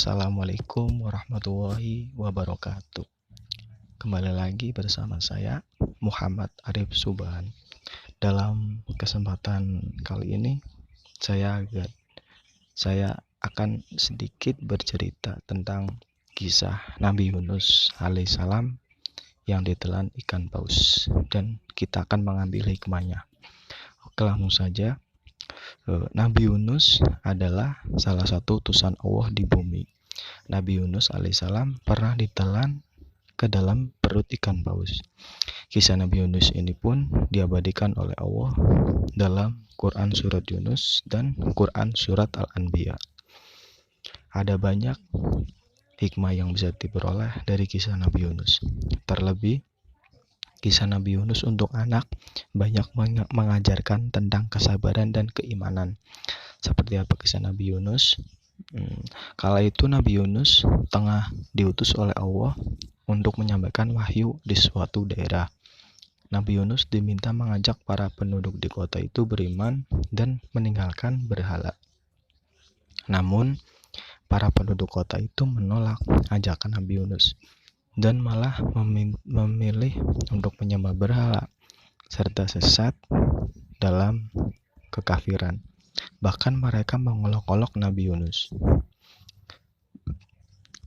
Assalamualaikum warahmatullahi wabarakatuh. Kembali lagi bersama saya Muhammad Arif Subhan. Dalam kesempatan kali ini saya akan sedikit bercerita tentang kisah Nabi Yunus alaihissalam yang ditelan ikan paus, dan kita akan mengambil hikmahnya. Oke, langsung saja. Nabi Yunus adalah salah satu utusan Allah di bumi. Nabi Yunus alaihissalam pernah ditelan ke dalam perut ikan paus. Kisah Nabi Yunus ini pun diabadikan oleh Allah dalam Quran Surat Yunus dan Quran Surat Al-Anbiya. Ada banyak hikmah yang bisa diperoleh dari kisah Nabi Yunus. Terlebih, kisah Nabi Yunus untuk anak banyak mengajarkan tentang kesabaran dan keimanan. Seperti apa kisah Nabi Yunus? Kala itu Nabi Yunus tengah diutus oleh Allah untuk menyampaikan wahyu di suatu daerah. Nabi Yunus diminta mengajak para penduduk di kota itu beriman dan meninggalkan berhala. Namun, para penduduk kota itu menolak ajakan Nabi Yunus dan malah memilih untuk menyembah berhala serta sesat dalam kekafiran. Bahkan mereka mengolok-olok Nabi Yunus.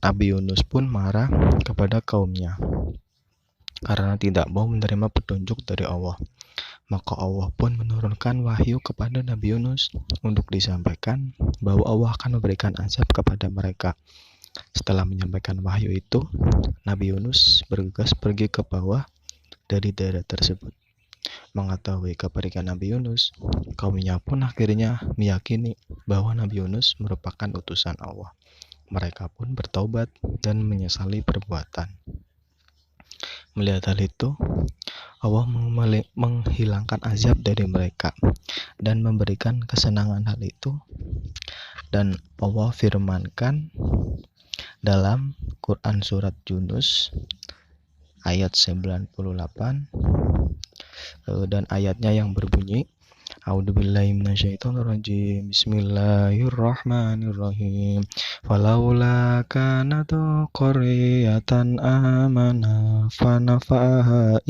Nabi Yunus pun marah kepada kaumnya karena tidak mau menerima petunjuk dari Allah. Maka Allah pun menurunkan wahyu kepada Nabi Yunus untuk disampaikan bahwa Allah akan memberikan azab kepada mereka. Setelah menyampaikan wahyu itu, Nabi Yunus bergegas pergi ke bawah dari daerah tersebut. Mengetahui kepergian Nabi Yunus, kaumnya pun akhirnya meyakini bahwa Nabi Yunus merupakan utusan Allah. Mereka pun bertaubat dan menyesali perbuatan. Melihat hal itu, Allah menghilangkan azab dari mereka dan memberikan kesenangan hal itu. Dan Allah firmankan dalam Quran Surat Yunus ayat 98 dan ayatnya yang berbunyi, A'udzubillahi minasyaitonirrajim. Bismillahirrahmanirrahim. Falaula kanat qaryatan amana fanafa'aha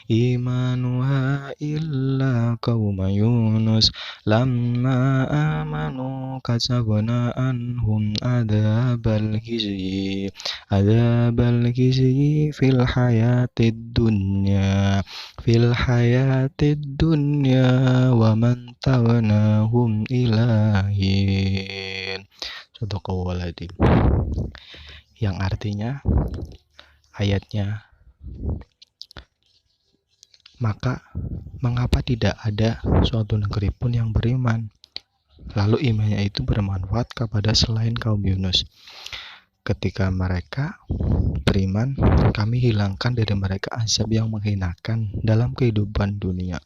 imanuha illa qauma Yunus lamma amanu kasabna anhum adzabal khizi fil hayatid dunya wa man tawanahum ilahin. Shadaqallahul. Yang artinya ayatnya, maka mengapa tidak ada suatu negeri pun yang beriman, lalu imannya itu bermanfaat kepada selain kaum Yunus. Ketika mereka beriman, kami hilangkan dari mereka azab yang menghinakan dalam kehidupan dunia,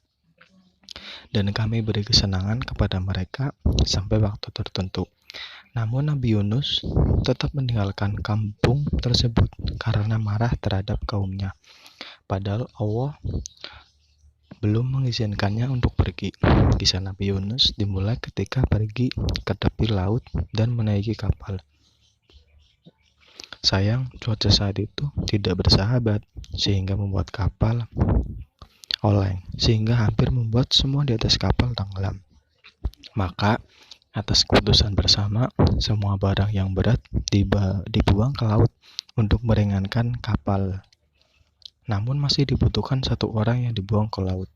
dan kami beri kesenangan kepada mereka sampai waktu tertentu. Namun Nabi Yunus tetap meninggalkan kampung tersebut karena marah terhadap kaumnya. Padahal Allah belum mengizinkannya untuk pergi. Kisah Nabi Yunus dimulai ketika pergi ke tepi laut dan menaiki kapal. Sayang, cuaca saat itu tidak bersahabat sehingga membuat kapal oleng, sehingga hampir membuat semua di atas kapal tenggelam. Maka atas keputusan bersama, semua barang yang berat dibuang ke laut untuk meringankan kapal. Namun masih dibutuhkan satu orang yang dibuang ke laut.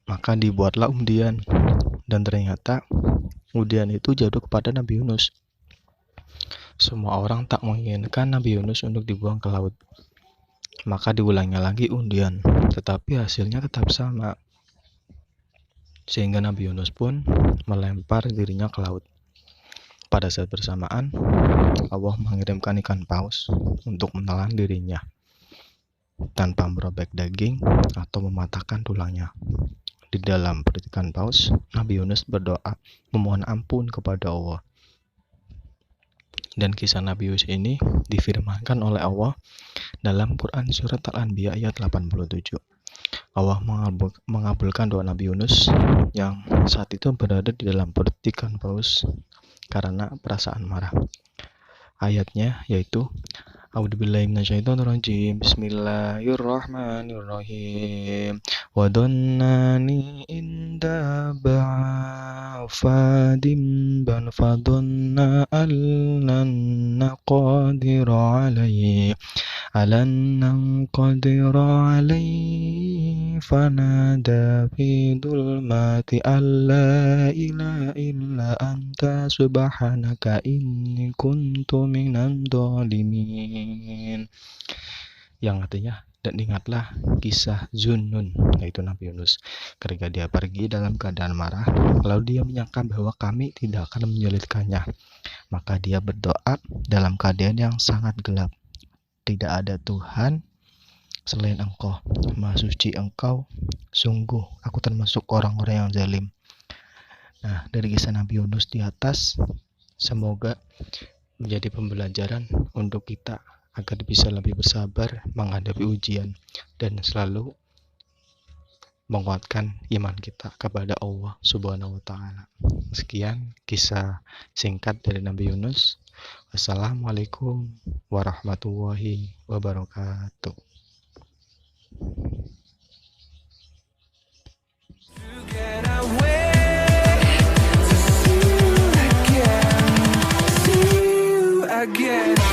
Maka dibuatlah undian, dan ternyata undian itu jatuh kepada Nabi Yunus. Semua orang tak menginginkan Nabi Yunus untuk dibuang ke laut. Maka diulangnya lagi undian, tetapi hasilnya tetap sama. Sehingga Nabi Yunus pun melempar dirinya ke laut. Pada saat bersamaan, Allah mengirimkan ikan paus untuk menelan dirinya tanpa merobek daging atau mematahkan tulangnya. Di dalam perut ikan paus, Nabi Yunus berdoa memohon ampun kepada Allah. Dan kisah Nabi Yunus ini difirmankan oleh Allah dalam Quran Surat Al-Anbiya ayat 87. Allah mengabulkan doa Nabi Yunus yang saat itu berada di dalam perut ikan paus karena perasaan marah. Ayatnya yaitu A'udzubillahi minasyaitonirrajim. Bismillahirrahmanirrahim. Wa dhannani inda ba'fadim ban fadhanna allan naqdira alaihi fanada fi dhulmati alla ilaha illa anta subhanaka inni kuntu minadh dhalimin, yang artinya, dan ingatlah kisah Zunnun, yaitu Nabi Yunus, ketika dia pergi dalam keadaan marah, lalu dia menyangka bahwa kami tidak akan menyulitkannya, maka dia berdoa dalam keadaan yang sangat gelap. Tidak ada Tuhan selain Engkau, Maha Suci Engkau, sungguh aku termasuk orang-orang yang zalim. Nah, dari kisah Nabi Yunus di atas, semoga menjadi pembelajaran untuk kita agar bisa lebih bersabar menghadapi ujian dan selalu menguatkan iman kita kepada Allah Subhanahu wa Ta'ala. Sekian kisah singkat dari Nabi Yunus. Wassalamualaikum warahmatullahi wabarakatuh. Again.